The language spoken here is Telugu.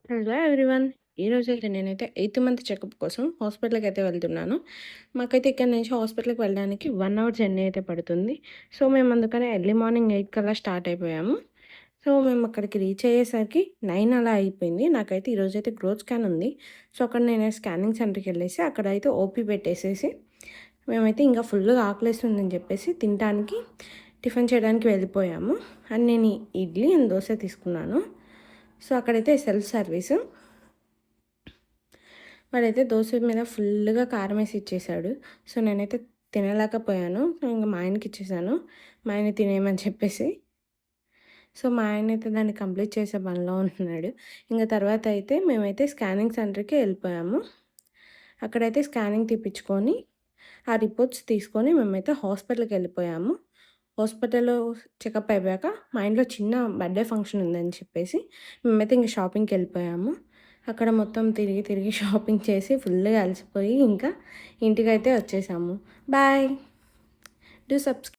Hello everyone. ఈరోజైతే నేనైతే ఎయిత్ మంత్ చెకప్ కోసం హాస్పిటల్‌కి అయితే వెళ్తున్నాను. మాకైతే ఇక్కడ నుంచి హాస్పిటల్‌కి వెళ్ళడానికి 1 అవర్ జర్నీ అయితే పడుతుంది. సో, మేము అందుకనే ఎర్లీ మార్నింగ్ 8 కల్లా స్టార్ట్ అయిపోయాము. సో, మేము అక్కడికి రీచ్ అయ్యేసరికి 9 అలా అయిపోయింది. నాకైతే ఈరోజైతే గ్రోత్ స్కాన్ ఉంది. సో, అక్కడ నేను స్కానింగ్ సెంటర్‌కి వెళ్ళేసి అక్కడైతే ఓపీ పెట్టేసేసి మేమైతే ఇంకా ఫుల్‌గా ఆకలేస్తుందని చెప్పేసి తినటానికి టిఫిన్ చేయడానికి వెళ్ళిపోయాము. అండ్ నేను ఇడ్లీ అండ్ దోస తీసుకున్నాను. సో, అక్కడైతే సెల్ఫ్ సర్వీసు. వాడైతే దోస మీద ఫుల్లుగా కారం వేసి ఇచ్చేసాడు. సో, నేనైతే తినలేకపోయాను. సో, ఇంక మా ఆయనకి ఇచ్చేసాను. మా ఆయన తినేయమని చెప్పేసి. సో, మా ఆయనైతే దాన్ని కంప్లీట్ చేసే పనిలో ఉంటున్నాడు. ఇంక తర్వాత అయితే మేమైతే స్కానింగ్ సెంటర్‌కి వెళ్ళిపోయాము. అక్కడైతే స్కానింగ్ తీపిచ్చుకొని, ఆ రిపోర్ట్స్ తీసుకొని మేమైతే హాస్పిటల్‌కి వెళ్ళిపోయాము. హాస్పిటల్‌లో చెకప్ అయిపోయాక మా ఇంట్లో చిన్న బర్త్‌డే ఫంక్షన్ ఉందని చెప్పేసి మేమైతే ఇంక షాపింగ్‌కెళ్ళిపోయాము. అక్కడ మొత్తం తిరిగి, తిరిగి షాపింగ్ చేసి ఫుల్లుగా అలసిపోయి ఇంకా ఇంటికైతే వచ్చేసాము. బాయ్. Do subscribe.